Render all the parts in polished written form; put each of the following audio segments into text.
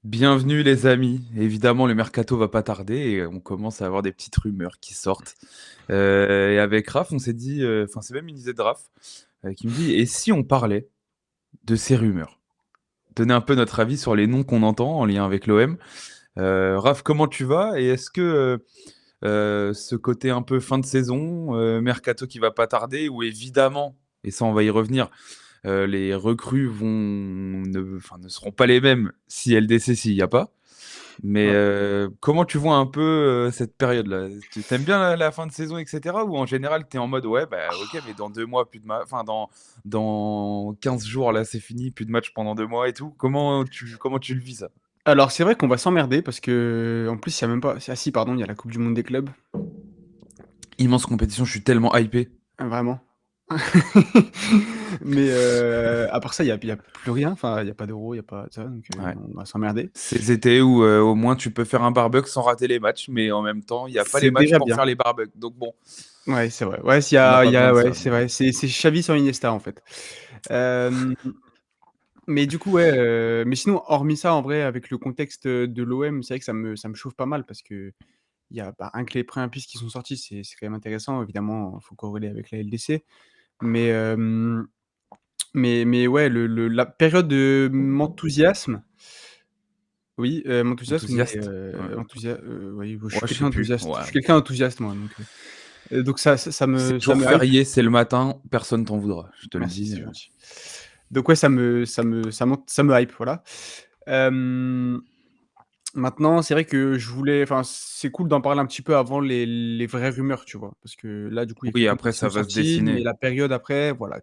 Bienvenue les amis. Évidemment, le mercato va pas tarder et on commence à avoir des petites rumeurs qui sortent. Et avec Raph, on s'est dit, enfin c'est même une idée de Raph qui me dit, et si on parlait de ces rumeurs? Donner un peu notre avis sur les noms qu'on entend en lien avec l'OM. Raph, comment tu vas? Et est-ce que ce côté un peu fin de saison, mercato qui va pas tarder, où évidemment, et ça on va y revenir, les recrues ne seront pas les mêmes si LDC s'il n'y a pas. Mais Ouais. comment tu vois un peu cette période-là? Tu t'aimes bien la fin de saison, etc. Ou en général, tu es en mode, ouais, bah ok, mais dans 2 mois, plus de match. Enfin, dans 15 jours, là, c'est fini, plus de match pendant 2 mois et tout. Comment tu le vis, ça? Alors c'est vrai qu'on va s'emmerder parce que en plus il y a même pas ah si pardon, il y a la coupe du monde des clubs, Immense compétition, je suis tellement hypé. vraiment. Mais à part ça, il y a plus rien, enfin il y a pas d'Euro, il y a pas ça, donc Ouais. on va s'emmerder. Ces étés où au moins tu peux faire un barbecue sans rater les matchs, mais en même temps, il n'y a pas les C'est matchs déjà pour bien. faire les barbecues. Donc bon, Ouais, c'est vrai. Ouais, on n'a il pas y besoin a de ouais, ça. c'est vrai, c'est Xavi sans Iniesta, en fait. Hem, mais du coup, ouais, mais sinon, hormis ça, en vrai, avec le contexte, de l'OM, c'est vrai que ça me chauffe pas mal parce qu'il y a, bah, rien que les premières pistes qui sont sorties, c'est quand même intéressant. Évidemment, il faut corréler avec la LDC, mais mais ouais, la période de m'enthousiasme, oui, m'enthousiasme, mais Enthousiaste? Ouais. oui, je suis Ouais, je sais quelqu'un plus. d'enthousiaste. Je Ouais. suis quelqu'un d'enthousiaste moi, donc ça C'est me jour hype. férié, c'est le matin, personne t'en voudra, je te le Merci, dis. c'est gentil. Donc ouais, ça me hype, voilà. Hem, Maintenant, c'est vrai que je voulais enfin, c'est cool d'en parler un petit peu avant les vraies rumeurs, tu vois? Parce que là, du coup, il y a Oui, quelques noms après, qui sont ça va se sortis, mais dessiner. la période après, voilà,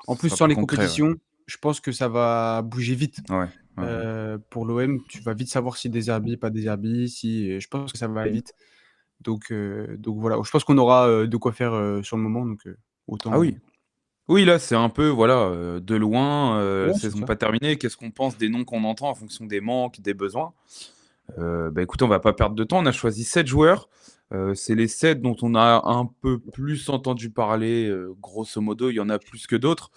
en Ce plus, sera sans plus les concret, ouais. compétitions, je pense que ça va bouger vite. Ouais, ouais. Pour l'OM, tu vas vite savoir si des Herbies, pas des Herbies, si je pense que ça va aller vite. Donc voilà, je pense qu'on aura, de quoi faire, sur le moment, donc Ah autant oui. Oui, là, c'est un peu, voilà, de loin, ouais, c'est saison ça. pas terminée. Qu'est-ce qu'on pense des noms qu'on entend en fonction des manques, des besoins? Bah écoute, on va pas perdre de temps. On a choisi 7 joueurs. C'est les 7 dont on a un peu plus entendu parler, grosso modo. Il y en a plus que d'autres.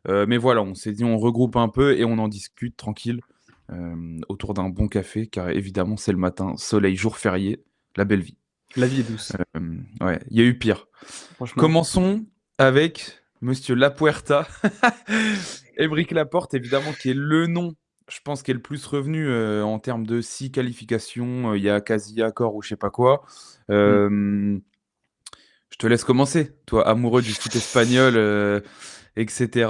Mais voilà, on s'est dit, on regroupe un peu et on en discute tranquille autour d'un bon café, car évidemment, c'est le matin, soleil, jour férié, la belle vie. La vie est douce, Ouais, il y a eu pire. franchement. Commençons avec Monsieur Lapuerta. Émeric Laporte, évidemment, qui est le nom, je pense, qui est le plus revenu en termes de 6 qualifications. Il y a quasi accord ou je sais pas quoi. Mmh. Euh, je te laisse commencer, toi, amoureux du foot espagnol, etc.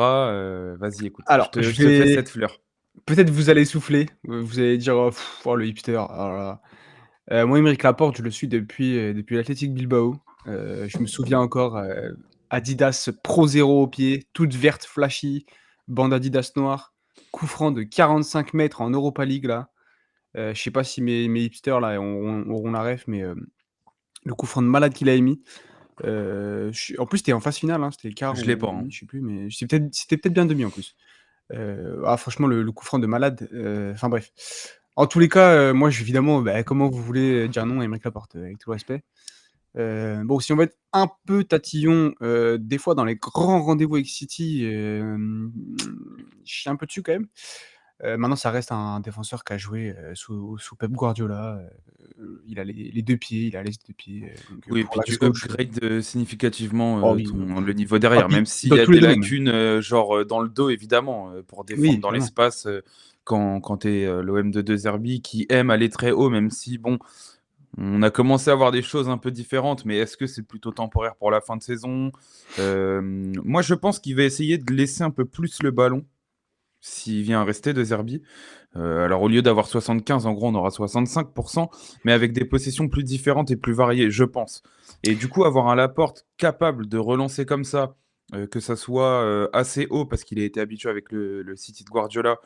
Vas-y, écoute, je Alors, te, je je te fais vais cette fleur. peut-être vous allez souffler, vous allez dire: «Oh oh le hipster, oh là là». Moi, Aymeric Laporte, je le suis depuis l'Athletic Bilbao. Je me souviens encore, Adidas Pro Zero au pied, toute verte flashy, bande Adidas noire, coup franc de 45 mètres en Europa League là. Je sais pas si mes hipsters là auront la ref, mais le coup franc de malade qu'il a émis. En plus, c'était en phase finale, hein, c'était quart Je l'ai ou pas, hein. demi, je sais plus, mais c'était peut-être bien demi en plus. Franchement le coup franc de malade, enfin bref. En tous les cas, moi je évidemment, bah, comment vous voulez dire non à Aymeric Laporte, avec tout le respect? Bon, si on veut être un peu tatillon, des fois dans les grands rendez-vous avec City, je chie un peu dessus quand même. Maintenant ça reste un défenseur qui a joué, sous Pep Guardiola, il a les 2 pieds, il a les 2 pieds, donc Oui, et pour puis l'axe tu gauche, upgrades significativement oh oui, le niveau ah derrière, puis même s'il dans y a tous les des domaines. lacunes, genre dans le dos, évidemment, pour Oui, défendre dans évidemment. l'espace, quand tu es l'OM de De Zerbi qui aime aller très haut, même si, bon, on a commencé à voir des choses un peu différentes, mais est-ce que c'est plutôt temporaire pour la fin de saison? Moi, je pense qu'il va essayer de laisser un peu plus le ballon s'il vient à rester De Zerbi. Alors, au lieu d'avoir 75, en gros, on aura 65%, mais avec des possessions plus différentes et plus variées, je pense. Et du coup, avoir un Laporte capable de relancer comme ça, que ça soit assez haut, parce qu'il a été habitué avec le City de Guardiola,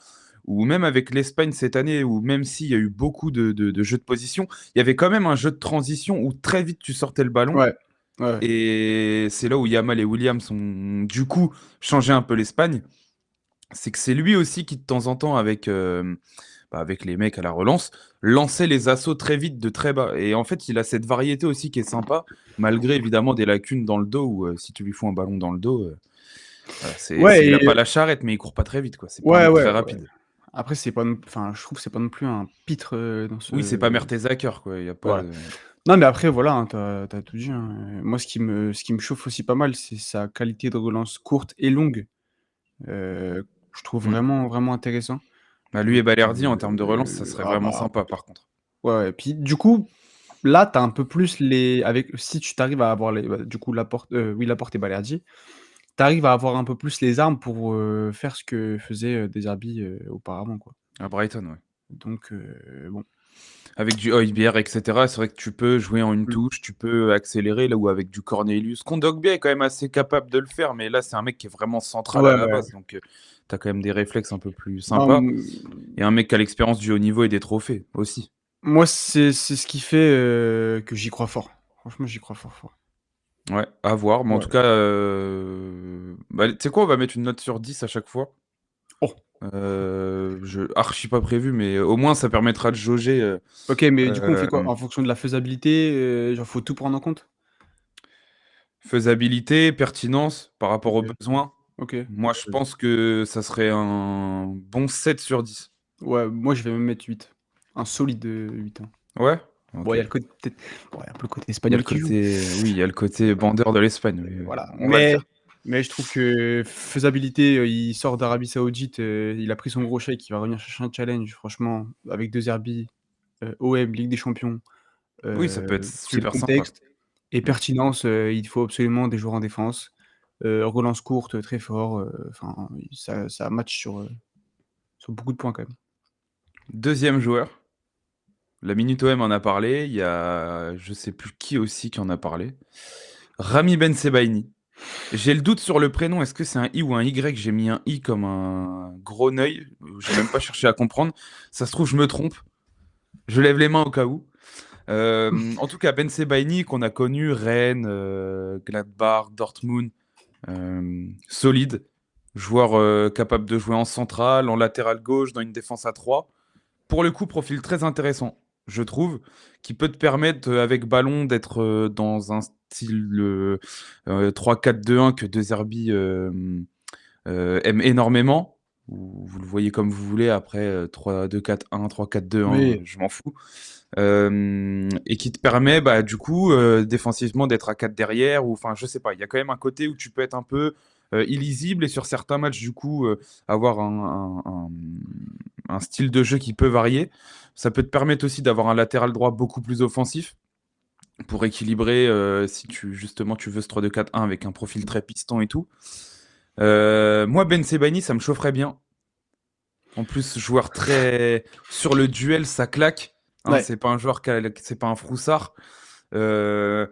ou même avec l'Espagne cette année, où même s'il y a eu beaucoup de jeux de position, il y avait quand même un jeu de transition où très vite tu sortais le ballon. Ouais, ouais, ouais. Et c'est là où Yamal et Williams ont du coup changé un peu l'Espagne. C'est que c'est lui aussi qui, de temps en temps, avec les mecs à la relance, lançait les assauts très vite de très bas. Et en fait, il a cette variété aussi qui est sympa, malgré évidemment des lacunes dans le dos, où si tu lui fous un ballon dans le dos, voilà, Ouais il a et pas la charrette, mais il court pas très vite, quoi. C'est pas un ouais, mec ouais, très ouais. rapide. Après, c'est pas non enfin, je trouve que c'est pas non plus un pitre, dans Oui, c'est ce pas Mertesacker, quoi. Il y a pas voilà. de. Non, mais après, voilà, hein, tu tout dit, hein, moi, ce qui me chauffe aussi pas mal, c'est sa qualité de relance courte et longue, je trouve Mm. vraiment, vraiment intéressant. Bah, lui Donc et Balerdi, en termes de relance, ça serait ah vraiment bah, sympa, par contre. ouais, ouais, puis du coup, là, tu as un peu plus les avec si tu t'arrives à avoir les bah, du coup, Laporte, oui, Laporte et Balerdi, tu arrives à avoir un peu plus les armes pour, faire ce que faisait, De Zerbi, auparavant, quoi. À Brighton, ouais. Donc bon. Avec du Højbjerg, etc., c'est vrai que tu peux jouer en une Mmh. touche, tu peux accélérer, là où avec du Cornelius. Kondogbia est quand même assez capable de le faire, mais là, c'est un mec qui est vraiment central à Ouais, la ouais. base, donc tu as quand même des réflexes un peu plus Non, sympas. Et un mec qui a l'expérience du haut niveau et des trophées aussi. moi, c'est ce qui fait, que j'y crois fort. Franchement, j'y crois fort, fort. Ouais, à voir. Mais en Ouais. tout cas, bah, tu sais quoi, on va mettre une note sur 10 à chaque fois. Oh! Archi pas prévu, mais au moins ça permettra de jauger. OK, mais du coup, on fait Euh, quoi? En fonction de la faisabilité, genre, faut tout prendre en compte? Faisabilité, pertinence par rapport aux OK, besoins. OK. Moi, je pense que ça serait un bon 7 sur 10. Ouais, moi, je vais même mettre 8. Un solide, 8, hein. Ouais? Bon, il Ok. y a le côté peut-être bon, il y a un peu le côté Il y a espagnol le qui joue. côté, oui, il y a le côté bandeur de l'Espagne. Oui, oui, Voilà, on va le dire. mais je trouve que faisabilité, il sort d'Arabie Saoudite, il a pris son gros chèque, il va revenir chercher un challenge, franchement, avec 2 Zerbi, OM, Ligue des Champions, Oui, ça peut être c'est le super sympa. contexte et Mm. pertinence, il faut absolument des joueurs en défense, relance courte, très fort, enfin, ça match sur beaucoup de points quand même. Deuxième joueur. La Minute OM en a parlé. Il y a, je sais plus qui aussi qui en a parlé. Rami Ben Sebaini. J'ai le doute sur le prénom. Est-ce que c'est un I ou un Y? J'ai mis un I comme un gros œil. J'ai même pas cherché à comprendre. Ça se trouve, je me trompe. Je lève les mains au cas où. En tout cas, Ben Sebaini, qu'on a connu, Rennes, Gladbach, Dortmund, solide. Joueur capable de jouer en centrale, en latéral gauche, dans une défense à 3. Pour le coup, profil très intéressant, je trouve, qui peut te permettre, avec ballon, d'être dans un style 3-4-2-1 que De Zerbi aime énormément. Vous le voyez comme vous voulez, après 3-2-4-1, 3-4-2-1, Oui, je m'en fous. Et qui te permet, bah, du coup, défensivement, d'être à 4 derrière, ou enfin, je sais pas, il y a quand même un côté où tu peux être un peu illisible, et sur certains matchs, du coup, avoir un style de jeu qui peut varier. Ça peut te permettre aussi d'avoir un latéral droit beaucoup plus offensif pour équilibrer, si tu justement tu veux ce 3-2-4-1 avec un profil très piston et tout. Moi, Ben Sebaini, ça me chaufferait bien. En plus, joueur très sur le duel, ça claque. Hein, ouais. c'est pas un joueur c'est pas un froussard. Euh,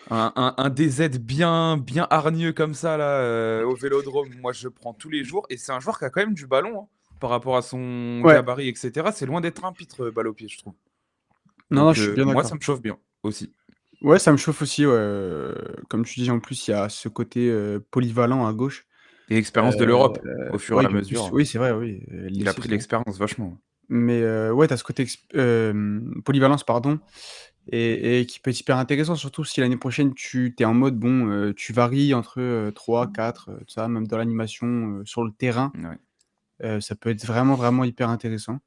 un DZ bien hargneux comme ça là, au Vélodrome. Moi, je prends tous les jours, et c'est un joueur qui a quand même du ballon, hein, par rapport à son Ouais. gabarit, etc. C'est loin d'être un pitre, balle au pied, je trouve. Non, non, Donc je suis bien moi, d'accord. ça me chauffe bien aussi. Ouais, ça me chauffe aussi, ouais, comme tu dis, en plus, il y a ce côté, polyvalent à gauche. Et expérience de l'Europe, au fur et Ouais, à puis en plus mesure. oui, c'est vrai, oui, Il a l'essai, pris c'est de vrai. l'expérience vachement. Mais ouais, tu as ce côté polyvalence, pardon et qui peut être hyper intéressant, surtout si l'année prochaine tu es en mode bon, tu varies entre, 3-4, tout ça, même dans l'animation, sur le terrain, Ouais. ça peut être vraiment, vraiment hyper intéressant.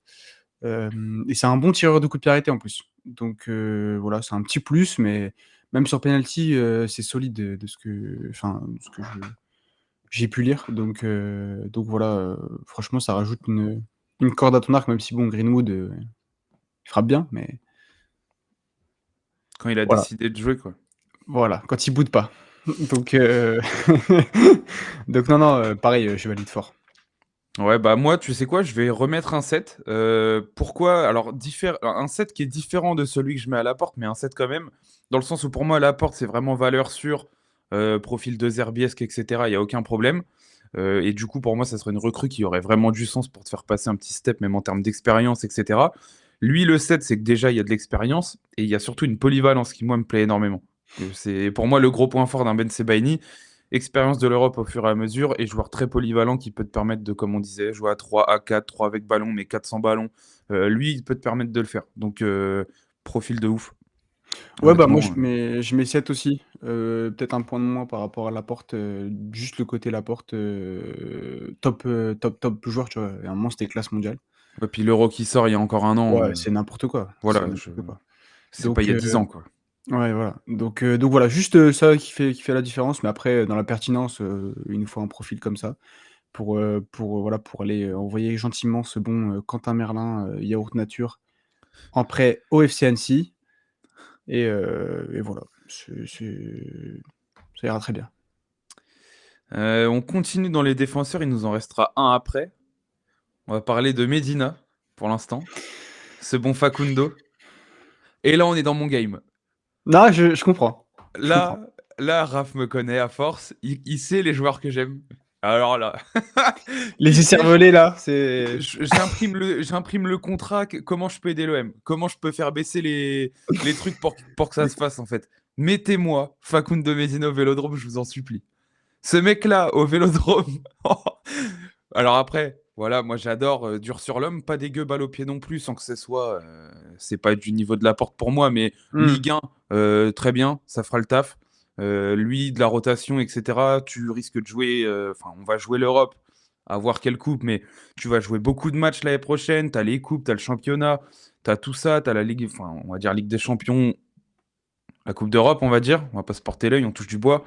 Et c'est un bon tireur de coups de pied arrêtés en plus. Donc voilà, c'est un petit plus, mais même sur penalty, c'est solide, de ce que enfin, de ce que j'ai pu lire. Donc voilà, franchement, ça rajoute une corde à ton arc, même si bon, Greenwood, il frappe bien, mais Quand il a voilà, décidé de jouer, quoi. voilà, quand il boude pas. Donc donc non, non, pareil, je valide fort. Ouais, bah moi, tu sais quoi, je vais remettre un set. Pourquoi? Alors, un set qui est différent de celui que je mets à la porte, mais un set quand même, dans le sens où pour moi, la porte, c'est vraiment valeur sûre, profil de Zerbiesque, etc. Il n'y a aucun problème. Et du coup, pour moi, ça serait une recrue qui aurait vraiment du sens pour te faire passer un petit step, même en termes d'expérience, etc. Lui, le set, c'est que déjà, il y a de l'expérience, et il y a surtout une polyvalence qui, moi, me plaît énormément. C'est pour moi le gros point fort d'un Ben Sebaini. Expérience de l'Europe au fur et à mesure, et joueur très polyvalent qui peut te permettre de, comme on disait, jouer à 3, à 4, 3 avec ballon, mais 4 sans ballon. Lui, il peut te permettre de le faire. Donc, profil de ouf, Ouais, bah, moi, honnêtement. je mets 7 aussi, peut-être un point de moins par rapport à Laporte, juste le côté Laporte, top, top joueur, tu vois? Et à un moment, c'était classe mondiale. Et puis l'Euro qui sort il y a encore un an, Ouais, c'est n'importe quoi, c'est voilà, n'importe quoi. c'est pas il y Donc a 10 ans, quoi. ouais, voilà. Donc voilà, juste, ça qui fait la différence, mais après, dans la pertinence, il nous faut un profil comme ça voilà, pour aller, envoyer gentiment ce bon, Quentin Merlin, yaourt nature en prêt au FC Annecy et voilà. Ça ira très bien. On continue dans les défenseurs, il nous en restera un après. On va parler de Medina, pour l'instant, ce bon Facundo. Et là, on est dans mon game. Non, je comprends, je comprends. Là, Raph me connaît à force, il sait les joueurs que j'aime. Alors là, Les qui sait, écervelés là, c'est j'imprime le contrat, comment je peux aider l'OM, comment je peux faire baisser les trucs pour que ça se fasse en fait. Mettez-moi Facundo Medina au Vélodrome, je vous en supplie. Ce mec-là au Vélodrome. Alors après, voilà, moi j'adore dur sur l'homme, pas dégueu, balle au pied non plus, sans que ce soit, c'est pas du niveau de la porte pour moi, mais mmh. Ligue 1, très bien, ça fera le taf. Lui, de la rotation, etc. Tu risques de jouer, enfin, on va jouer l'Europe, à voir quelle coupe, mais tu vas jouer beaucoup de matchs l'année prochaine. T'as les coupes, t'as le championnat, t'as tout ça, t'as la Ligue, enfin, on va dire Ligue des Champions, la Coupe d'Europe, on va dire. On va pas se porter l'œil, on touche du bois.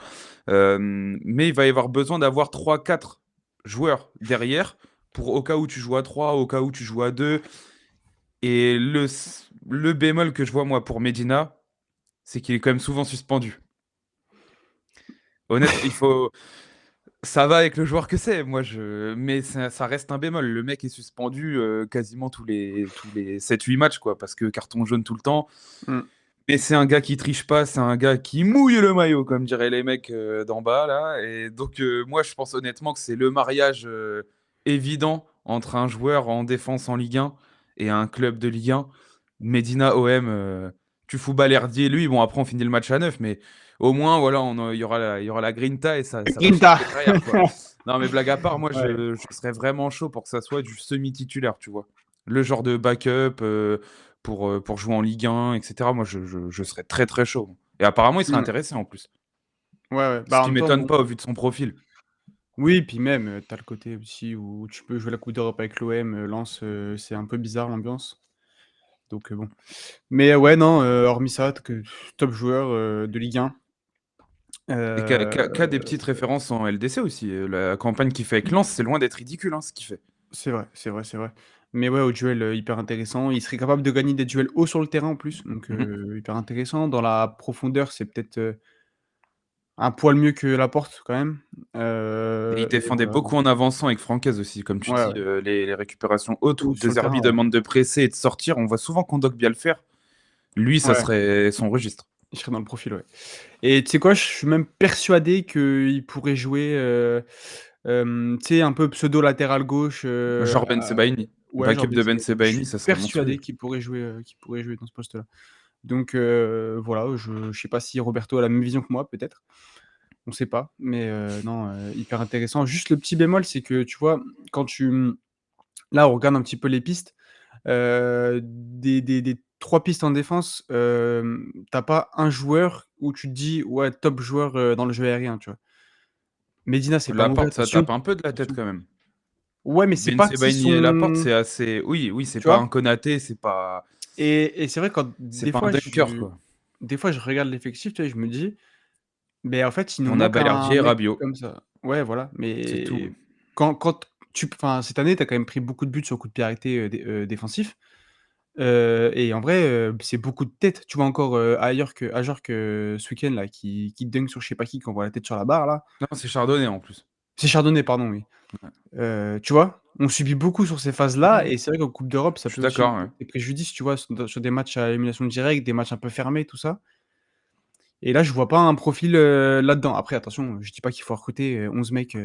Mais il va y avoir besoin d'avoir 3-4 joueurs derrière pour au cas où tu joues à 3, au cas où tu joues à 2. Et le bémol que je vois moi pour Medina, c'est qu'il est quand même souvent suspendu. Honnêtement, il faut. Ça va avec le joueur que c'est, mais ça reste un bémol. Le mec est suspendu quasiment tous les 7-8 matchs, quoi, parce que carton jaune tout le temps. Mmh. Mais c'est un gars qui triche pas, c'est un gars qui mouille le maillot, comme diraient les mecs d'en bas, là. Et donc, moi, je pense honnêtement que c'est le mariage évident entre un joueur en défense en Ligue 1 et un club de Ligue 1. Medina OM, tu fous Balerdi et lui. Bon, après, on finit le match à 9, mais au moins, voilà, il y aura la grinta et ça va Grinta! chercher derrière, quoi. Non, mais blague à part, moi, Ouais. je serais vraiment chaud pour que ça soit du semi-titulaire, tu vois. Le genre de backup. Pour jouer en Ligue 1, etc. Moi, je serais très très chaud. Et apparemment, il serait Mmh. intéressé en plus. Ouais, ouais. Ce Bah, en qui même temps, m'étonne bon pas au vu de son profil. oui, puis même, tu le côté aussi où tu peux jouer la Coupe d'Europe avec l'OM, Lens, c'est un peu bizarre l'ambiance, donc bon. Mais ouais, non, hormis ça, top joueur, de Ligue 1. Et qu'a des Heu, petites références en LDC aussi. La campagne qu'il fait avec Lens, c'est loin d'être ridicule hein, ce qu'il fait. c'est vrai, c'est vrai, c'est vrai. Mais ouais, au duel, hyper intéressant. Il serait capable de gagner des duels hauts sur le terrain en plus, donc Mhm. hyper intéressant. Dans la profondeur, c'est peut-être, un poil mieux que Laporte quand même, Et il et défendait voilà. beaucoup en avançant avec Francaise aussi, comme tu Ouais, dis, ouais, les récupérations hautes où haut De sur le terrain, Zerbi ouais. demande de presser et de sortir. On voit souvent Kondogbia le faire. Lui, ça Ouais, serait son registre. il serait dans le profil, ouais. Et tu sais quoi? Je suis même persuadé qu'il pourrait jouer, tu sais, un peu pseudo latéral gauche, Genre Ben Sebaini. ouais, genre Backup de Ben Bensebaini. Je Sebaini, suis ça serait monstrueux. persuadé qu'il pourrait jouer dans ce poste-là. Donc voilà, je sais pas si Roberto a la même vision que moi, peut-être, on sait pas, mais non, hyper intéressant. Juste le petit bémol, c'est que tu vois, quand là, on regarde un petit peu les pistes, des 3 pistes en défense, tu pas un joueur où tu te dis: «Ouais, top joueur, dans le jeu aérien», tu vois? Medina, c'est pas mauvais, Laporte, ça attention, tape un peu de la tête attention. quand même. Ouais, mais c'est Ben pas si Sebaini et Laporte, son c'est assez. Oui, oui, c'est tu pas vois? un Konaté, Et c'est vrai quand c'est pas un dunker, quoi. des fois je regarde l'effectif, tu vois, et je me dis: «Beh, en fait, il nous On a manque un Balerdi et mec Rabiot, comme ça». Ouais, voilà, c'est tout. mais quand enfin, cette année, tu as quand même pris beaucoup de buts sur coup de pied arrêté, défensif, et en vrai, c'est beaucoup de tête. Tu vois encore, Ajer que ce week-end là qui dunk sur je sais pas qui envoie la tête sur la barre là. Non, c'est Chardonnay en plus. C'est Chardonnay, pardon, oui. Ouais. Tu vois? On subit beaucoup sur ces phases-là Mmh, et c'est vrai qu'en coupe d'Europe, ça je suis peut aussi nous d'accord, ouais. porter préjudice, tu vois? Sur des matchs à élimination directe, des matchs un peu fermés, tout ça et là, je vois pas un profil, là-dedans. Après attention, je dis pas qu'il faut recruter, 11 mecs,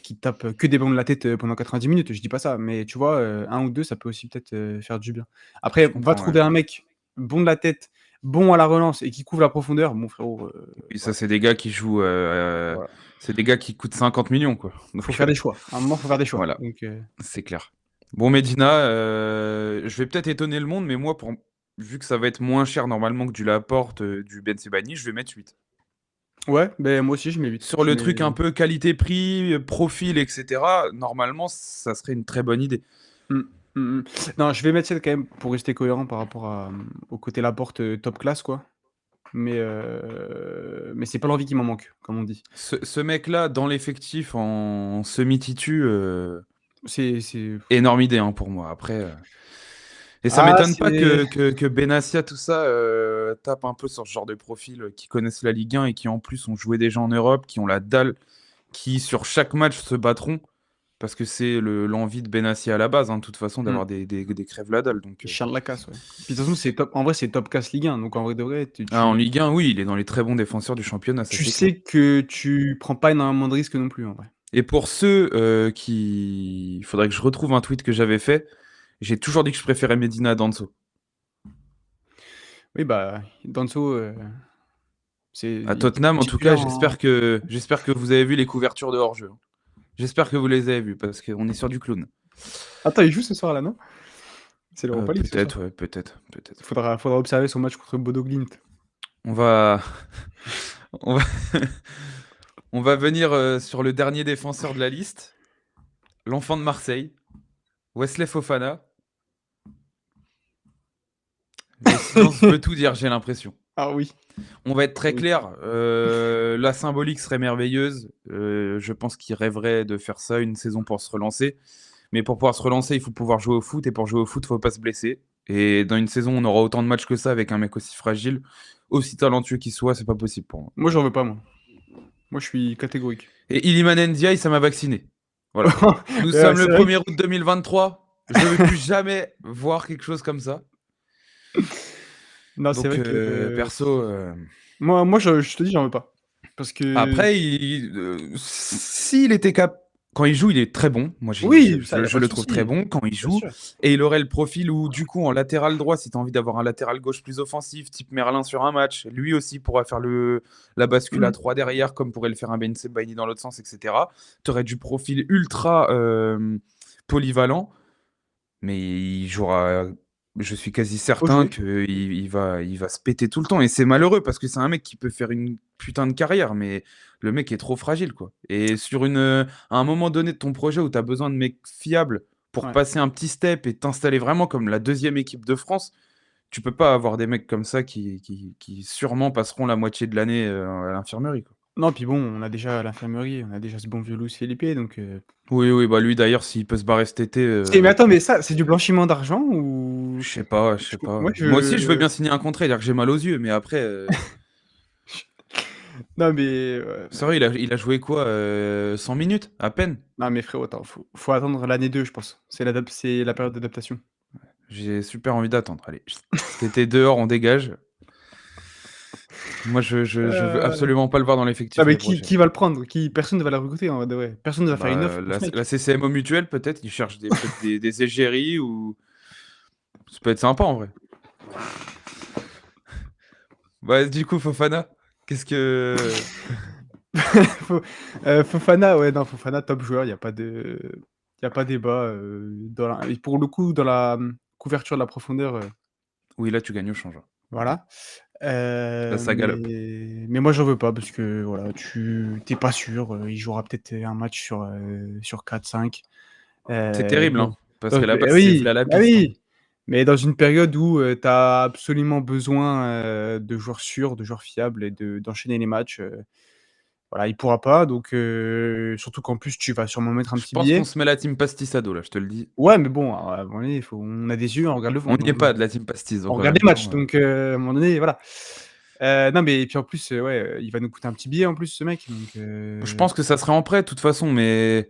qui tapent que des ballons de la tête, pendant 90 minutes, je dis pas ça, mais tu vois, 1 ou 2, ça peut aussi peut-être, faire du bien. Je Après, va comprends, ouais. trouver un mec bon de la tête, bon à la relance et qui couvre la profondeur, mon frérot, Oui, ça, voilà, c'est des gars qui jouent, voilà. c'est des gars qui coûtent 50 millions, quoi. Faut Donc, faire des choix. À un moment, faut faire des choix, voilà, donc c'est clair. Bon, Medina, je vais peut-être étonner le monde, mais moi, vu que ça va être moins cher normalement que du Laporte, du Ben Sebaini, je vais mettre 8. ouais, beh, moi aussi je mets 8. Sur le truc un peu qualité-prix, profil, etc., normalement, ça serait une très bonne idée. Mmh. Mmh mh. Non, je vais mettre 7 quand même pour rester cohérent par rapport au côté Laporte, top classe quoi. Mais c'est pas l'envie qui m'en manque, comme on dit. Ce mec-là, dans l'effectif, en semi-titu, C'est énorme idée hein, pour moi. Après, et ça ah m'étonne pas c'est que Benassia, tout ça, tape un peu sur ce genre de profil qui connaissent la Ligue 1 et qui en plus ont joué déjà en Europe, qui ont la dalle, qui sur chaque match se battront. Parce que c'est l'envie de Benassi à la base, hein, de toute façon, mmh, d'avoir des crèves la dalle. Donc, il charle la casse, ouais. Puis de toute façon, c'est top en vrai, c'est top casse Ligue 1, donc en vrai de vrai, tu Ah, en tu Ligue 1, oui, il est dans les très bons défenseurs du championnat, ça tu c'est clair. sais que tu prends pas énormément de risques non plus, en vrai. Et pour ceux qui. Il faudrait que je retrouve un tweet que j'avais fait. J'ai toujours dit que je préférais Medina à Danso. Oui, bah, Danso, c'est À il Tottenham, en tout cas, titulaire en j'espère que vous avez vu les couvertures de hors-jeu. J'espère que vous les avez vues, parce qu'on est sur du clown. attends, il joue ce soir là, non? C'est l'Europa League ce soir. Peut-être, ouais, peut-être, peut-être. Faudra observer son match contre Bodo Glimt. On va. On va, on va venir sur le dernier défenseur de la liste, l'enfant de Marseille, Wesley Fofana. Le silence veut tout dire, j'ai l'impression. Ah oui, On va être très oui. clair. La symbolique serait merveilleuse. Je pense qu'il rêverait de faire ça une saison pour se relancer. Mais pour pouvoir se relancer, il faut pouvoir jouer au foot. Et pour jouer au foot, il ne faut pas se blesser. Et dans une saison, on aura autant de matchs que ça avec un mec aussi fragile, aussi talentueux qu'il soit, c'est pas possible pour moi. Moi, j'en veux pas, moi. Moi, je suis catégorique. Et Iliman Ndiaye, ça m'a vacciné. Voilà. Nous Ouais, sommes c'est le vrai 1er août 2023. Je ne veux plus jamais voir quelque chose comme ça. non, c'est Donc, vrai que, perso. moi, je te dis, j'en veux pas. Parce que Après, s'il était cap, quand il joue, il est très bon. Moi, oui, ça, y a je pas de le trouve très souci, bon quand il bien joue. sûr. Et il aurait le profil où, du coup, en latéral droit, si tu as envie d'avoir un latéral gauche plus offensif, type Merlin sur un match, lui aussi pourra faire la bascule à Mmh. 3 derrière, comme pourrait le faire un Ben Sebaini dans l'autre sens, etc. Tu aurais du profil ultra polyvalent, mais il jouera. Je suis quasi Trop certain joué. il va se péter tout le temps. Et c'est malheureux parce que c'est un mec qui peut faire une putain de carrière, mais le mec est trop fragile, quoi. Et à un moment donné de ton projet où tu as besoin de mecs fiables pour Ouais. passer un petit step et t'installer vraiment comme la deuxième équipe de France, tu peux pas avoir des mecs comme ça qui sûrement passeront la moitié de l'année à l'infirmerie, quoi. Non, puis bon, on a déjà l'infirmerie, on a déjà ce bon vieux Luis Felipe, donc Oui, oui, bah lui d'ailleurs, s'il peut se barrer cet été, mais attends, mais ça, c'est du blanchiment d'argent ou je sais pas, je je sais co pas. moi, Moi aussi, je veux je bien signer un contrat et dire que j'ai mal aux yeux, mais après, non, mais c'est vrai, il a joué quoi 100 minutes à peine. non, mais frérot, attends, faut attendre l'année 2, je pense. C'est la période d'adaptation. J'ai super envie d'attendre. Allez, cet été dehors, on dégage. Moi, je veux Heu, absolument pas le voir dans non, l'effectif mais l'année qui prochaine. va le prendre? Personne ne va le recruter en vrai de vrai. Personne ne va faire une offre Bah, pour ce la mec. CCMO mutuelle, peut-être, ils cherchent peut-être des égéries ou. Ça peut être sympa en vrai. Bah, du coup, Fofana, qu'est-ce que. Fo Fofana, ouais, non, Fofana, top joueur, il y a pas débat, dans la et pour le coup, dans la, couverture de la profondeur, Oui, là, tu gagnes au change, hein. voilà. Là, ça galope. Mais moi, j'en veux pas parce que voilà, tu pas sûr, il jouera peut-être, un match sur 4-5. C'est terrible, Bon, hein, parce qu'à donc la base, c'est oui, v'là la bah piste, hein. oui, mais dans une période où, tu as absolument besoin, de joueurs sûrs, de joueurs fiables et d'enchaîner les matchs, voilà, il pourra pas donc surtout qu'en plus, tu vas sûrement mettre un Je petit pense qu'on billet. se met la team pastis à dos, là, je te le dis. Ouais, mais bon, à un moment donné, on a des yeux, on regarde le On fond, n'y est donc pas de la team pastis, on donc en regarde même les matchs, temps. donc à un moment donné, voilà. Non, mais et puis en plus, ouais, il va nous coûter un petit billet en plus ce mec, donc Je pense que ça serait en prêt, de toute façon, mais.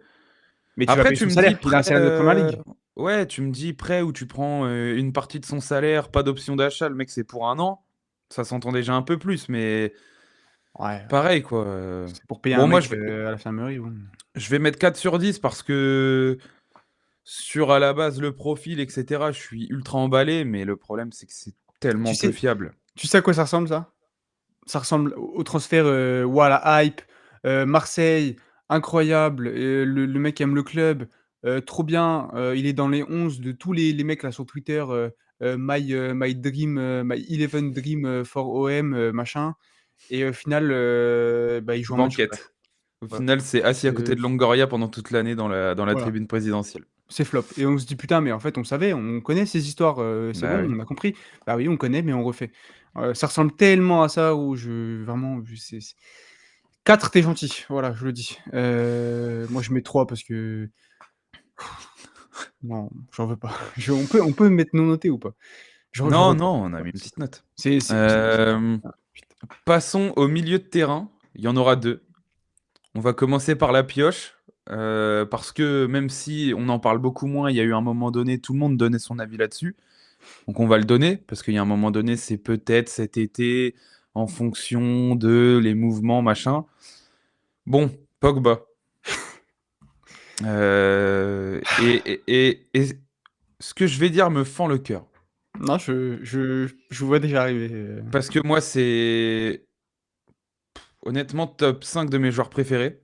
mais tu vas Après, payer tu son me dis salaire, il est prêt. un salaire de Première Ligue. Ouais, tu me dis prêt où tu prends une partie de son salaire, pas d'option d'achat, le mec c'est pour un an. Ça s'entend déjà un peu plus, mais Ouais, pareil quoi. c'est pour payer un Bon, moi mec, à l'infirmerie, bon. je vais mettre 4 sur 10 parce que sur à la base le profil, etc., je suis ultra emballé, mais le problème c'est que c'est Tu tellement peu sais fiable. tu sais à quoi ça ressemble ça? Ça ressemble au transfert, ouah, hype, Marseille, incroyable, le mec aime le club, trop bien, il est dans les 11 de tous les mecs là sur Twitter, my dream, my 11 dream, for OM, machin et au final, bah, il joue un match, ouais. Banquette. Au Voilà. final, c'est assis à côté C'est de Longoria pendant toute l'année dans la voilà. tribune présidentielle. c'est flop. Et on se dit: «Putain, mais en fait, on savait, on connaît ces histoires, c'est Bah bon, oui. on a compris». Bah oui, on connaît, mais on refait. Ça ressemble tellement à ça où vraiment, c'est 4, tu gentil, voilà, je le dis. Moi, je mets 3 parce que non, j'en veux pas. On peut mettre non noté ou pas? J'en Non, veux pas. non, on a Ouais, mis une petite note. c'est Hem, ah putain. Passons au milieu de terrain. Il y en aura 2. On va commencer par la pioche, parce que même si on en parle beaucoup moins, il y a eu un moment donné, tout le monde donnait son avis là-dessus. Donc on va le donner, parce qu'il y a un moment donné, c'est peut-être cet été, en fonction de les mouvements, machin. Bon, Pogba. Et ce que je vais dire me fend le cœur. Non, je vous vois déjà arriver. Parce que moi, c'est honnêtement top 5 de mes joueurs préférés.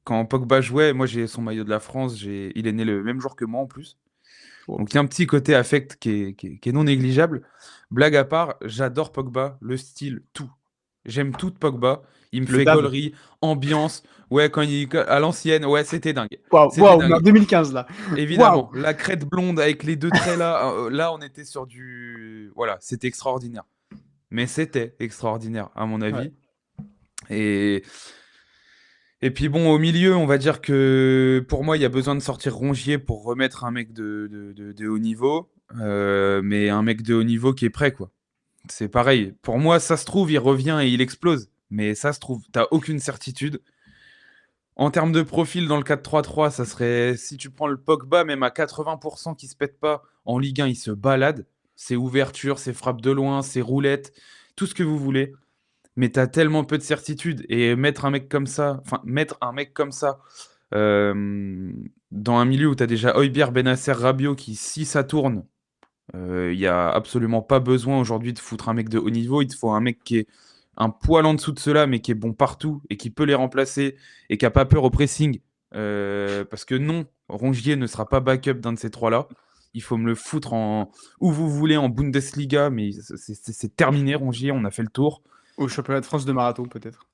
Quand Pogba jouait, moi j'ai son maillot de la France, il est né le même jour que moi en plus. Oh, Donc il y a un petit côté affect qui est non négligeable. Blague à part, j'adore Pogba, le style, tout. J'aime tout de Pogba. Il me le fait dab. gaulerie, ambiance. Ouais, à l'ancienne, ouais, c'était dingue. Waouh, C'était waouh, mais en dingue. 2015 là. Waouh! Évidemment, la crête blonde avec les deux traits là, là on était sur du... Voilà, c'était extraordinaire. Mais c'était extraordinaire à mon Ouais. avis. Et, et puis bon, au milieu, on va dire que pour moi, il y a besoin de sortir Rongier pour remettre un mec de haut niveau. Mais un mec de haut niveau qui est prêt, quoi. C'est pareil. Pour moi, ça se trouve, il revient et il explose. Mais ça se trouve, t'as aucune certitude. En termes de profil, dans le 4-3-3, ça serait, si tu prends le Pogba, même à 80% qui se pète pas, en Ligue 1, il se balade. C'est ouverture, c'est frappe de loin, c'est roulette, tout ce que vous voulez. Mais t'as tellement peu de certitude. Et mettre un mec comme ça dans un milieu où t'as déjà Højbjerg, Benacer, Rabiot qui, si ça tourne, il y a absolument pas besoin aujourd'hui de foutre un mec de haut niveau. Il te faut un mec qui est un poil en dessous de cela, mais qui est bon partout et qui peut les remplacer et qui a pas peur au pressing. Parce que non, Rongier ne sera pas backup d'un de ces trois-là. Il faut me le foutre où vous voulez en Bundesliga, mais c'est terminé, Rongier, on a fait le tour. Au championnat de France de marathon peut-être.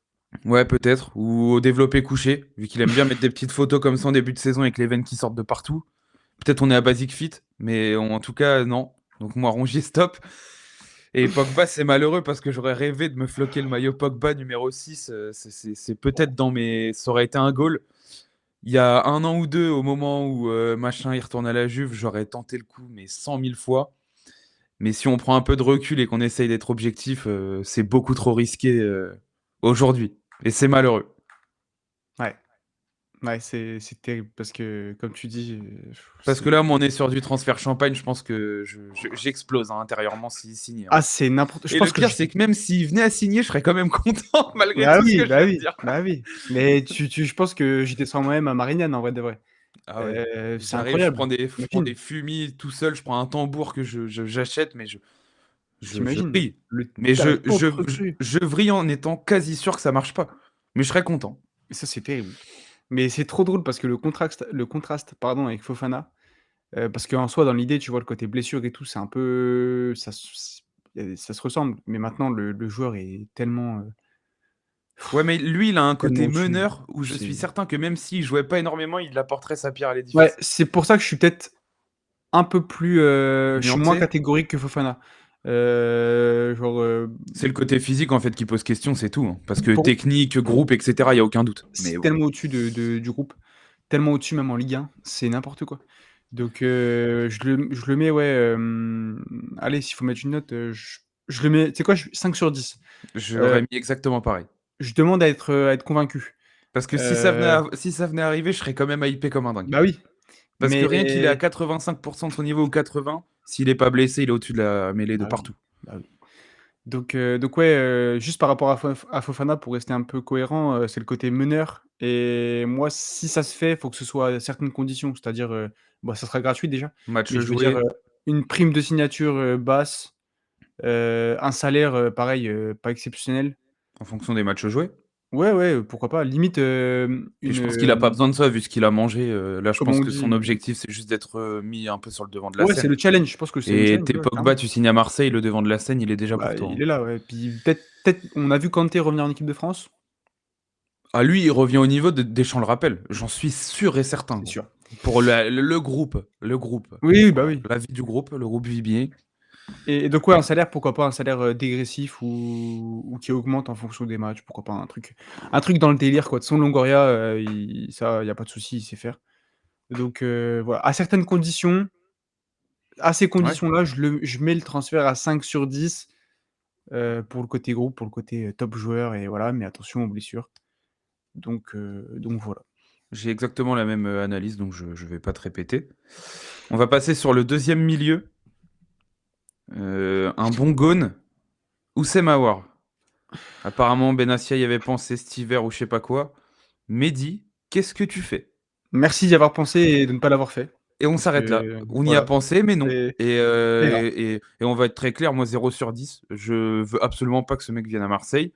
Ouais, peut-être. Ou au développé couché, vu qu'il aime bien mettre des petites photos comme ça en début de saison avec les veines qui sortent de partout. Peut-être on est à Basic Fit, mais en tout cas, non. Donc moi, Rongier, stop. Et Pogba, c'est malheureux parce que j'aurais rêvé de me floquer le maillot Pogba numéro 6. C'est peut-être dans mes... Ça aurait été un goal. Il y a 1 an ou 2, au moment où machin il retourne à la Juve, j'aurais tenté le coup, mais 100 000 fois. Mais si on prend un peu de recul et qu'on essaye d'être objectif, c'est beaucoup trop risqué aujourd'hui. Et c'est malheureux. Ouais, ouais, c'est terrible parce que comme tu dis, Parce que c'est là, on est sur du transfert champagne, je pense que j'explose hein, intérieurement s'il signe, hein. c'est n'importe je Et le pense que pire, c'est que même s'il venait à signer, je serais quand même content malgré bah tout ce oui, que je bah viens de oui, dire. bah oui. Mais je pense que j'étais sans moi-même à Marignane en vrai de vrai. Ah ouais. C'est J'arrive, je incroyable. prends des Imagine, fumis tout seul, je prends un tambour que j'achète, mais je tu vrille. Mais tu le pauvre recrue. je vrille en étant quasi sûr que ça marche pas. Mais je serais content. Et ça, c'est terrible. Mais c'est trop drôle parce que le contraste, pardon, avec Fofana, parce qu'en soi, dans l'idée, tu vois, le côté blessure et tout, c'est un peu ça se ressemble. Mais maintenant, le joueur est tellement, Ouais, mais lui, il a un tellement côté au-dessus. meneur où je suis C'est certain que même s'il jouait pas énormément, il apporterait sa pierre à Ouais, l'édifice. c'est pour ça que je suis peut-être un peu plus, je suis moins Nuancé, catégorique que Fofana. Genre, c'est le côté physique en fait qui pose question, c'est tout, hein. Parce que pour technique, groupe, etc., il y a aucun doute. Mais c'est bon. tellement au-dessus du groupe, tellement au-dessus même en Ligue 1, c'est n'importe quoi. Donc, je le mets, ouais, allez, s'il faut mettre une note, je le mets, tu sais quoi? 5 sur 10. J'aurais Heu, mis exactement pareil. je demande à être convaincu. Parce que Heu, si ça venait à arriver, je serais quand même hypé comme un dingue. Bah oui, Parce que mais rien qu'il est à 85% de son niveau ou 80, s'il est pas blessé, il est au-dessus de la mêlée de bah oui, partout. bah oui. Donc ouais, juste par rapport à Fofana pour rester un peu cohérent, c'est le côté meneur et moi si ça se fait, faut que ce soit à certaines conditions. C'est-à-dire, bah, ça sera gratuit déjà, Match mais je veux dire, joué, une prime de signature, basse, un salaire, pareil, pas exceptionnel. en fonction des matchs joués. Ouais, ouais, pourquoi pas. Limite, Puis une, je pense qu'il a pas besoin de ça vu ce qu'il a mangé. Là, je comment pense on que son dit? objectif, c'est juste d'être mis un peu sur le devant de la Ouais, c'est scène. le challenge, je pense que c'est une Et challenge, t'es ouais, Pogba, clairement. tu signes à Marseille, le devant de la scène, il est déjà Bah, pour toi, il hein. est là, ouais, puis peut-être on a vu Kanté revenir en équipe de France, Ah, lui, il revient au niveau de Deschamps le rappel. J'en suis sûr et certain, c'est gros. sûr. Pour le groupe, Oui, oui, bah voilà, oui. l'avis du groupe, le groupe Vibier. Et donc ouais, un salaire, pourquoi pas un salaire, dégressif ou qui augmente en fonction des matchs, pourquoi pas un truc dans le délire quoi. De toute façon Longoria, il ça, il y a pas de souci, il sait faire. Donc voilà, à ces Ouais, conditions-là, je mets le transfert à 5/10, pour le côté groupe, pour le côté, top joueur et voilà, mais attention aux blessures. Donc voilà. j'ai exactement la même analyse, donc je vais pas te répéter. On va passer sur le deuxième milieu. Un bon Gone, Oussem Aouar. Apparemment, Benassia y avait pensé cet hiver ou je sais pas quoi. Mehdi, qu'est-ce que tu fais? Merci d'y avoir pensé et de ne pas l'avoir fait. Et on Parce s'arrête là. que On y a voilà, pensé, mais non. c'est Et, c'est grave. on va être très clair, moi 0/10. Je veux absolument pas que ce mec vienne à Marseille.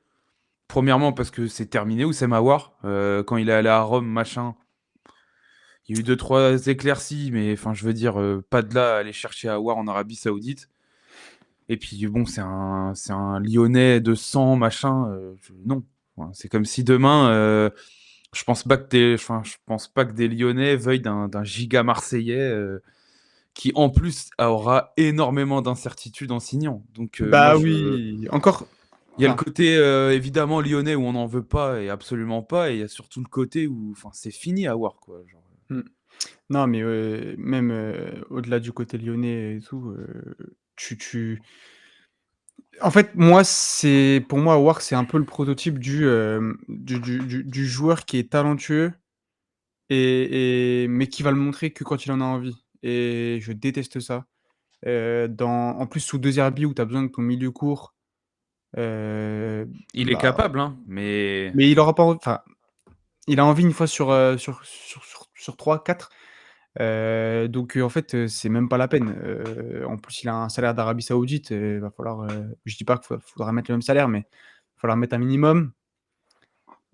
Premièrement, parce que c'est terminé, Oussem Aouar. Quand il est allé à Rome, machin, il y a eu deux, trois éclaircies, mais enfin, je veux dire, pas de là à aller chercher Aouar en Arabie Saoudite. Et puis bon, c'est un Lyonnais de sang, machin. Non. Voilà, c'est comme si demain, je pense pas que des Lyonnais veuillent d'un giga Marseillais qui en plus aura énormément d'incertitudes en signant. Donc Bah oui, encore il y a le enfin, côté évidemment lyonnais où on n'en veut pas et absolument pas, et il y a surtout le côté où, enfin, c'est fini à voir quoi. Genre. mmh. Non, mais même, au-delà du côté lyonnais et tout, tu en fait, moi, pour moi, Aouar, c'est un peu le prototype du joueur qui est talentueux mais qui va le montrer que quand il en a envie et je déteste ça. En plus, sous 2 Herbies où tu as besoin de ton milieu court, Il est bah, capable, hein, mais mais il aura pas env enfin, il a envie une fois sur 3-4. Donc en fait, c'est même pas la peine. En plus, il a un salaire d'Arabie Saoudite, va falloir, je dis pas qu'il faudra mettre le même salaire, mais il va falloir mettre un minimum.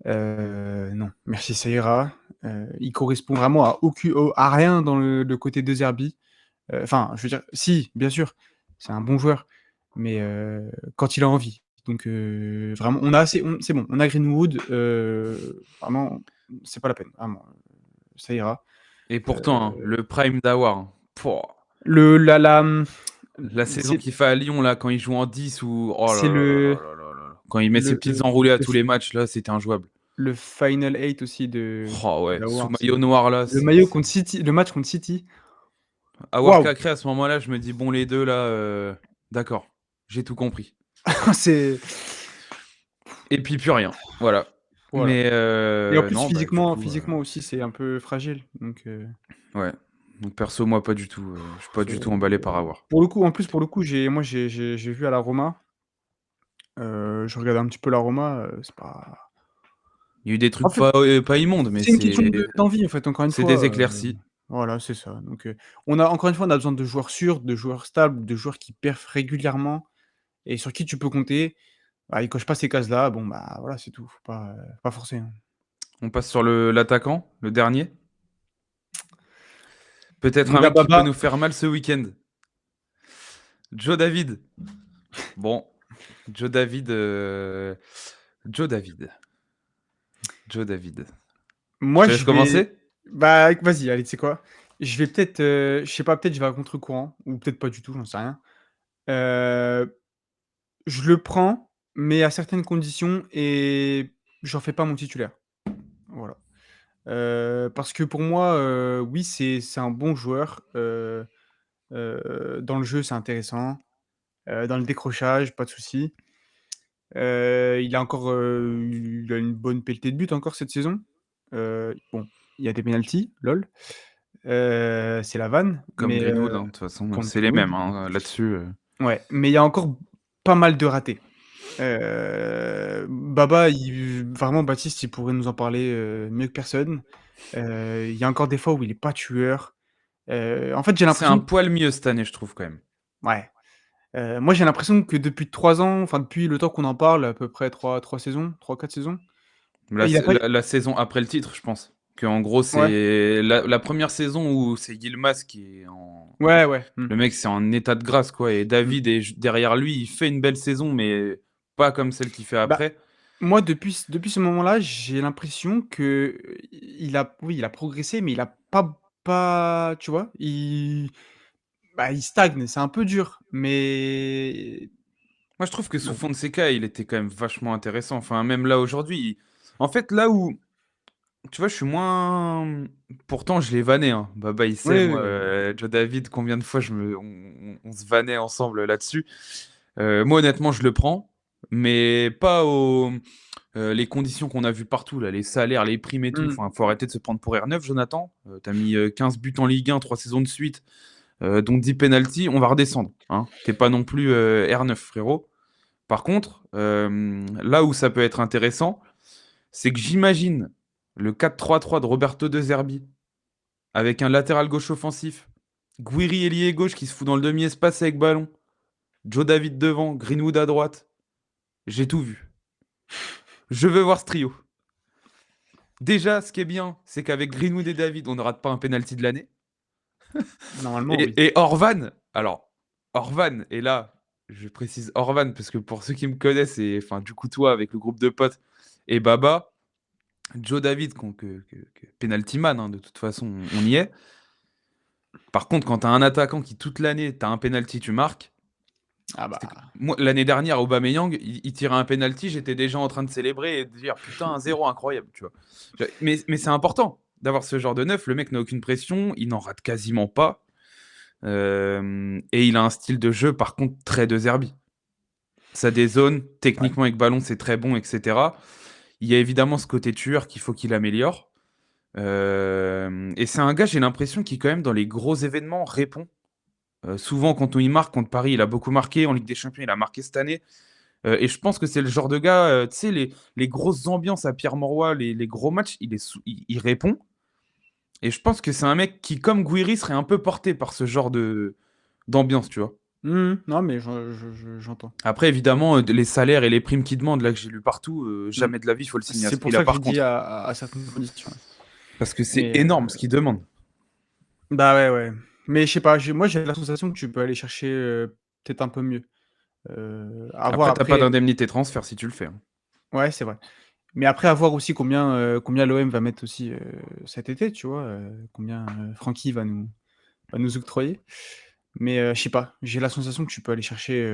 Non, merci, ça ira. Il correspond vraiment à rien dans le côté De Zerbi. Enfin, je veux dire, si, bien sûr, c'est un bon joueur, mais quand il a envie. Donc vraiment, c'est bon, on a Greenwood, vraiment, c'est pas la peine, vraiment, ça ira. et pourtant, hein, Heu, le prime d'Awar, hein, pouah, le la la, mmh, la saison c'est qu'il fait à Lyon là quand il joue en 10 ou oh là c'est là là le là là là là. Quand il met ses le petites le enroulées à le tous f les matchs là, c'était injouable. le final 8 aussi de Oh ouais, sous d'Aouar, maillot noir là, le match contre City, Awar waouh! Kakré à ce moment-là, je me dis bon les deux là, d'accord, j'ai tout compris. C'est Et puis plus rien, voilà. voilà. Mais Et en plus non, bah du coup, physiquement aussi, c'est un peu fragile, donc ouais. Donc perso, moi pas du tout, je suis pas du c'est tout emballé par Awar. pour le coup, j'ai vu à la Roma, je regardais un petit peu la Roma, c'est pas Il y a eu des en trucs fait, pas immondes, mais c'est une question d'envie, en fait, encore une c'est fois, des éclaircies. voilà, c'est ça, donc encore une fois, on a besoin de joueurs sûrs, de joueurs stables, de joueurs qui perfent régulièrement et sur qui tu peux compter. Bah, ils cochent pas ces cases-là, bon, bah, voilà, c'est tout, faut pas forcer, hein. On passe sur l'attaquant, le dernier. Peut-être Mon un gars mec qui peut Baba, nous faire mal ce week-end. Joe David. Bon, Joe David, Joe David, Joe David. Je moi, te laisse je vais commencer? bah, vas-y, allez, tu sais quoi? Je vais peut-être, je sais pas, peut-être je vais à contre-courant ou peut-être pas du tout, j'en sais rien. Heu, je le prends, mais à certaines conditions et j'en fais pas mon titulaire. Voilà. Parce que pour moi, oui, c'est un bon joueur, dans le jeu, c'est intéressant, dans le décrochage, pas de souci. Il a une bonne pelletée de buts encore cette saison. Bon, il y a des pénaltys, lol, c'est la vanne, Comme mais Greenwood, hein, de toute façon, contre c'est les Greenwood. mêmes hein, là-dessus. Ouais, mais il y a encore pas mal de ratés. Baba, vraiment Baptiste, il pourrait nous en parler, mieux que personne. Il y a encore des fois où il est pas tueur. En fait, j'ai C'est un l'impression poil mieux cette année, je trouve quand même. ouais, moi j'ai l'impression que depuis 3 ans, enfin depuis le temps qu'on en parle, à peu près trois saisons, 3-4 saisons, il a pas eu La saison après le titre, je pense. Que en gros, ouais, c'est la première saison où c'est Yilmaz qui est en. ouais, ouais, mmh, Le mec, c'est en état de grâce, quoi. Et mmh. David est derrière lui, il fait une belle saison, mais pas comme celle qu'il fait Bah, après. moi depuis ce moment-là, j'ai l'impression que il a oui, il a progressé, mais il a pas pas, tu vois, il stagne, c'est un peu dur, mais Moi, je trouve que sous bon. Fonseca, il était quand même vachement intéressant. Enfin, même là aujourd'hui, en fait, là où, tu vois, je suis moins. Pourtant, je l'ai vanné, hein. Baba, il sait, Oui, oui, moi, oui. Joe David, combien de fois on se vannait ensemble là-dessus. Moi, honnêtement, je le prends, mais pas aux les conditions qu'on a vues partout, là, les salaires, les primes et tout. Mmh. Enfin, faut arrêter de se prendre pour R9, Jonathan. T'as mis 15 buts en Ligue 1, 3 saisons de suite, dont 10 pénalties. On va redescendre. Hein. T'es pas non plus R9, frérot. Par contre, là où ça peut être intéressant, c'est que j'imagine le 4-3-3 de Roberto De Zerbi avec un latéral gauche offensif, Guiri ailier gauche qui se fout dans le demi-espace avec ballon, Joe David devant, Greenwood à droite. J'ai tout vu. Je veux voir ce trio. Déjà, ce qui est bien, c'est qu'avec Greenwood et David, on ne rate pas un penalty de l'année. Normalement, oui. Et Orvan, alors, Orvan, et là, je précise Orvan, parce que pour ceux qui me connaissent, et enfin, du coup, toi, avec le groupe de potes, et Baba, Joe David, penalty man, hein, de toute façon, on y est. Par contre, quand t'as un attaquant qui, toute l'année, t'as un penalty, tu marques. Ah bah, Moi, l'année dernière, Aubameyang, il tirait un penalty, j'étais déjà en train de célébrer et de dire putain, un zéro incroyable, tu vois. Mais c'est important d'avoir ce genre de neuf. Le mec n'a aucune pression, il n'en rate quasiment pas. Et il a un style de jeu, par contre, très de Zerbi. Ça dézone, ouais. techniquement avec ballon, c'est très bon, etc. Il y a évidemment ce côté tueur qu'il faut qu'il améliore. Et c'est un gars, j'ai l'impression, qui, quand même, dans les gros événements, répond. Souvent, quand il marque, contre Paris, il a beaucoup marqué. En Ligue des Champions, il a marqué cette année. Et je pense que c'est le genre de gars, tu sais, les grosses ambiances à Pierre Mauroy, les gros matchs, il répond. Et je pense que c'est un mec qui, comme Guiri, serait un peu porté par ce genre d'ambiance, tu vois. Non, mais j'entends. Après, évidemment, les salaires et les primes qu'il demande, là, que j'ai lu partout, Mmh. jamais de la vie, il faut le signer à C'est ce pour prix-là, ça que par j'ai dit contre. à certaines conditions, ouais. Parce que c'est Mais énorme ce qu'il demande. bah, ouais, ouais. Mais je sais pas, j'ai la sensation que tu peux aller chercher, peut-être un peu mieux. À voir Après, t'as pas après. d'indemnité transfert si tu le fais. Hein. Ouais, c'est vrai. Mais après, à voir aussi combien l'OM va mettre aussi, cet été, tu vois? Combien, Francky va nous octroyer. Mais, je sais pas, j'ai la sensation que tu peux aller chercher,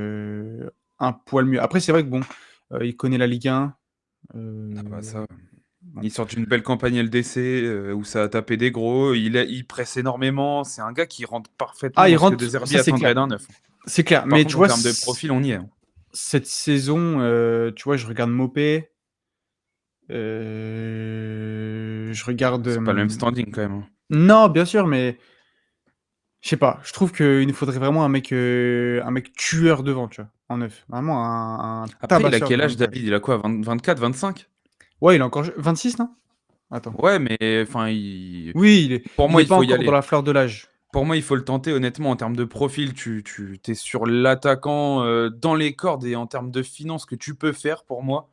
un poil mieux. Après, c'est vrai que bon, il connaît la Ligue 1, Ah bah ça, bon. il sort d'une belle campagne LDC où ça a tapé des gros, il presse énormément. C'est un gars qui rentre parfaitement Ah, il dans ce que De rentre, Zerbi ça c'est attendrait clair. d'un neuf. C'est clair, Par mais tu contre, en vois, termes de profil, on y est. Hein. cette saison, tu vois, je regarde Mopé, je regarde, C'est pas le même standing quand même. Hein. non, bien sûr, mais je sais pas, je trouve qu'il nous faudrait vraiment un mec tueur devant, tu vois? En neuf. Vraiment un Après, il a tabasseur quel devant âge, une cage. David? Il a quoi? 24, 25? Ouais, il est encore 26, non? Attends. Ouais, mais enfin, Oui, pour il moi, est il pas faut y encore dans aller. la fleur de l'âge. Pour moi, il faut le tenter, honnêtement, en termes de profil. Tu es sur l'attaquant dans les cordes et en termes de finances que tu peux faire, pour moi,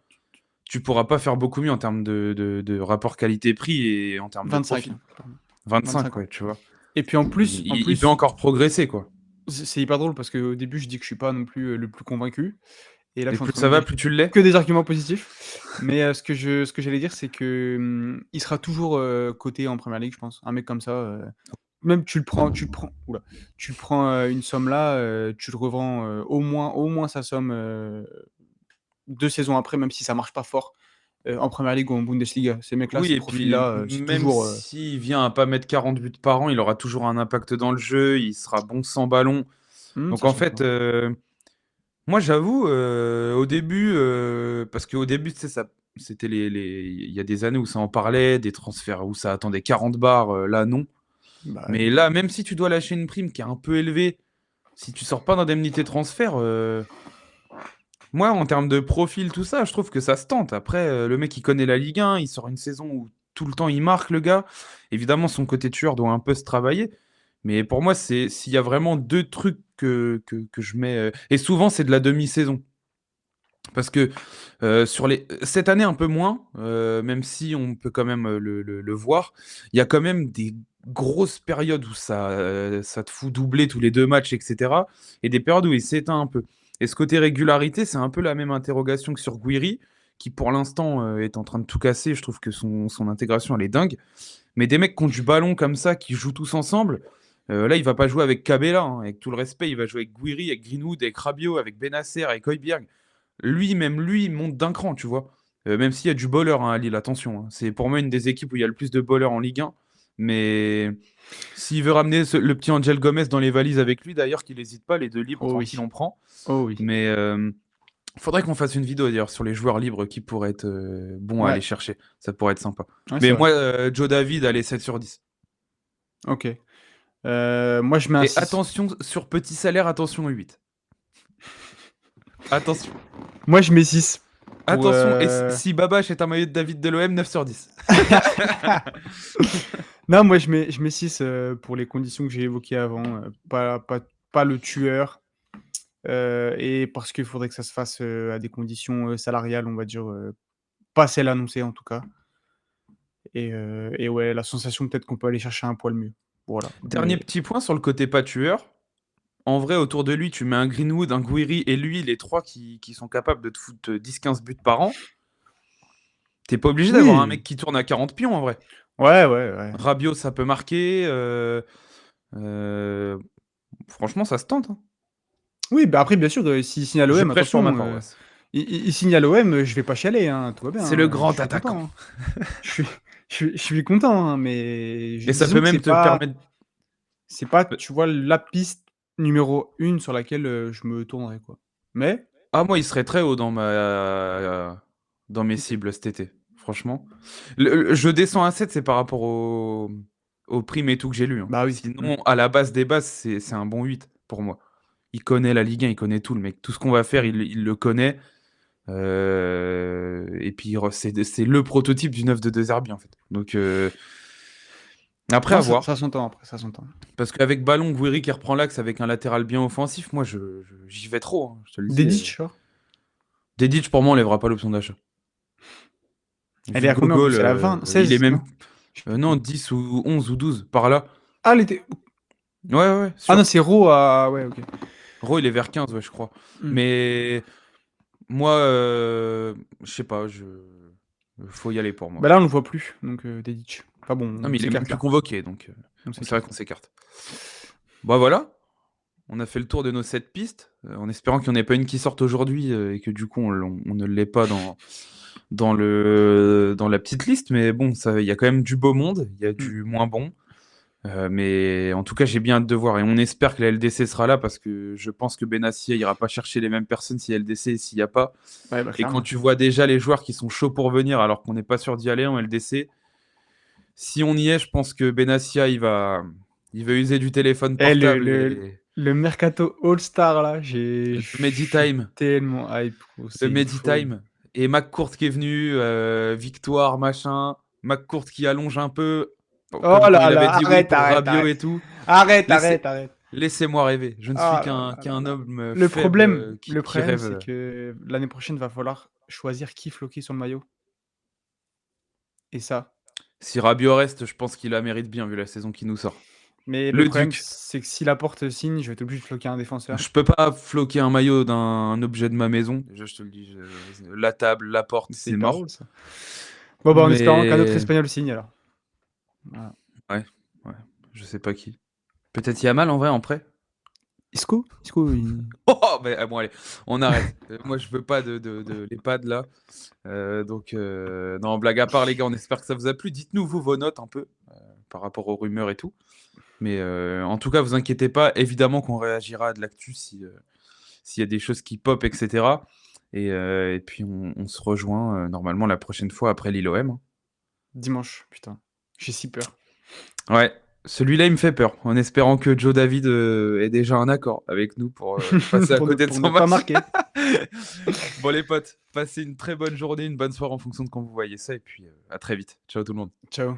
tu pourras pas faire beaucoup mieux en termes de rapport qualité-prix et en termes de 25, profil. hein, pardon. 25, 25 ans. ouais, tu vois. Et puis en Il peut plus, encore progresser, quoi. c'est hyper drôle parce qu'au début, je dis que je suis pas non plus, le plus convaincu et là, je Et suis en plus train de ça me va, dire plus tu l'es. que des arguments positifs. Mais, ce que j'allais dire, c'est que, il sera toujours, coté en première ligue, je pense. Un mec comme ça, même tu le prends, une somme là, tu le revends, au moins sa somme, 2 saisons après, même si ça marche pas fort, en première ligue ou en Bundesliga. Ces mecs-là, Oui, ces et puis profils-là, c'est même toujours, s'il vient à pas mettre 40 buts par an, il aura toujours un impact dans le jeu, il sera bon sans ballon. Donc ça en change fait, pas. moi j'avoue, au début, parce qu'au début, tu sais, c'était il y a des années où ça en parlait, des transferts où ça attendait 40 bars, là non. Bah, ouais. Mais là, même si tu dois lâcher une prime qui est un peu élevée, si tu sors pas d'indemnité transfert, moi en termes de profil, tout ça, je trouve que ça se tente. Après, le mec il connaît la Ligue 1, il sort une saison où tout le temps il marque le gars. Évidemment, son côté tueur doit un peu se travailler. Mais pour moi, c'est s'il y a vraiment deux trucs que je mets. Et souvent, c'est de la demi-saison. Parce que cette année, un peu moins, même si on peut quand même le voir, il y a quand même des grosses périodes où ça te fout doubler tous les deux matchs, etc. Et des périodes où il s'éteint un peu. Et ce côté régularité, c'est un peu la même interrogation que sur Guiri, qui pour l'instant est en train de tout casser. Je trouve que son intégration, elle est dingue. Mais des mecs qui ont du ballon comme ça, qui jouent tous ensemble, là, il va pas jouer avec Cabella, hein, avec tout le respect. Il va jouer avec Guiri, avec Greenwood, avec Rabiot, avec Benasser, avec Højbjerg. Même lui, il monte d'un cran, tu vois. Même s'il y a du bowler hein, à Lille, attention. Hein. C'est pour moi une des équipes où il y a le plus de bowlers en Ligue 1. Mais s'il veut ramener le petit Angel Gomez dans les valises avec lui, d'ailleurs, qu'il n'hésite pas, les deux libres, Oh tranquille, oui. on prend. Oh oui. Mais faudrait qu'on fasse une vidéo d'ailleurs sur les joueurs libres qui pourraient être bons à Ouais. aller chercher. Ça pourrait être sympa. Ouais, c'est Mais vrai. moi, Joe David, allez, 7 sur 10. Ok. Moi, je mets un Et 6. attention, sur petit salaire, attention 8. Attention. Moi, je mets 6. Pour, Attention, et si Babache est un maillot de David de l'OM, 9 sur 10. Non, moi, je mets 6 pour les conditions que j'ai évoquées avant. Pas le tueur. Et parce qu'il faudrait que ça se fasse à des conditions salariales, on va dire, pas celles annoncées en tout cas. Et ouais, la sensation peut-être qu'on peut aller chercher un poil mieux. Voilà. Dernier Mais petit point sur le côté pas tueur. En vrai, autour de lui, tu mets un Greenwood, un Guiri et lui, les trois qui sont capables de te foutre 10-15 buts par an. T'es pas obligé d'avoir un oui, mec qui tourne à 40 pions en vrai. ouais. Rabiot, ça peut marquer. Euh, Franchement, ça se tente. Hein. Oui, bah après, bien sûr, s'il signe à Je l'OM, prêche pour ma attention, paroisse. il signe à l'OM, je vais pas chialer, hein, tout va bien, C'est le je grand suis attaquant. content. Hein. Je suis content, hein, mais Et ça disons peut que même te permettre. c'est pas, tu vois, la piste numéro 1 sur laquelle je me tournerai, quoi. Mais, Ah, moi, il serait très haut dans mes ok. cibles cet été. Franchement. Je descends à 7, c'est par rapport aux primes et tout que j'ai lu. Hein. Bah oui. Sinon, à la base des bases, c'est un bon 8 pour moi. Il connaît la Ligue 1, il connaît tout, le mec. Tout ce qu'on va faire, il le connaît. Et puis, c'est le prototype du 9 de De Zerbi, en fait. Donc, après, Non, à ça, voir. ça s'entend après, ça s'entend. Parce qu'avec Ballon, Guiri qui reprend l'axe avec un latéral bien offensif, moi, j'y vais trop. Hein, je te le dis. Dedic, genre. Dedic, pour moi, on lèvera pas l'option d'achat. Elle Vu est le à combien en plus? gogol, Elle est à 20, il est 16, même. non? Je sais Non, plus. 10 ou 11 ou 12, par là. Ah, elle était. Ouais, Ah non, sûr. c'est Raw à. Ouais, ok. Ro, il est vers 15, ouais, je crois. Hmm. Mais moi, je sais pas, faut y aller pour moi. Bah là, on le voit plus, donc Dedic. Enfin bon, Non, on mais il est même s'écarte plus là. convoqué, donc On c'est vrai s'écarte. qu'on s'écarte. Bah voilà, on a fait le tour de nos 7 pistes, en espérant qu'il n'y en ait pas une qui sorte aujourd'hui et que du coup on ne l'ait pas dans la petite liste. Mais bon, il y a quand même du beau monde, il y a Hmm. du moins bon. Mais en tout cas, j'ai bien hâte de voir et on espère que la LDC sera là parce que je pense que Benassia ira pas chercher les mêmes personnes si LDC et s'il n'y a pas. Ouais, bah Et quand clairement. tu vois déjà les joueurs qui sont chauds pour venir alors qu'on n'est pas sûr d'y aller en LDC, si on y est, je pense que Benassia il va user du téléphone Eh, portable et le Mercato All-Star là, je le suis Meditime, tellement hype, gros, le c'est une folie. Meditime et McCourt qui est venu, victoire machin, McCourt qui allonge un peu Oh comme quand là il avait là, dit oui arrête, pour arrête, Rabiot arrête. et tout. Arrête, Laissez, arrête, arrête. Laissez-moi rêver. Je ne suis Ah là qu'un là là qu'un là. homme Le faible problème, le qui problème, c'est rêve. que l'année prochaine, va falloir choisir qui floquer sur le maillot. Et ça. Si Rabiot reste, je pense qu'il la mérite bien vu la saison qui nous sort. Mais le Le problème, Duc. c'est que si Laporte signe, je vais être obligé de floquer un défenseur. Je peux pas floquer un maillot d'un objet de ma maison. Déjà, je te le dis. La table, la porte, C'est c'est hyper mort. drôle ça. Bon, bah, en espérant qu'un autre Mais espagnol signe alors. Voilà. ouais, ouais, je sais pas qui. Peut-être Yamal en vrai en prêt. Isco, Oh, bon allez, on arrête. Moi, je veux pas de l'EHPAD là. Donc non, blague à part les gars, on espère que ça vous a plu. Dites-nous vous vos notes un peu par rapport aux rumeurs et tout. Mais en tout cas, vous inquiétez pas. Évidemment qu'on réagira à de l'actu s'il y a des choses qui pop, etc. Et puis on se rejoint normalement la prochaine fois après l'ILOM. Hein. dimanche, putain. J'ai si peur. Ouais, celui-là il me fait peur. En espérant que Joe David ait déjà un accord avec nous pour passer à côté de Pour ne son pas match. marquer. Bon les potes, passez une très bonne journée, une bonne soirée en fonction de quand vous voyez ça. Et puis à très vite. Ciao tout le monde. Ciao.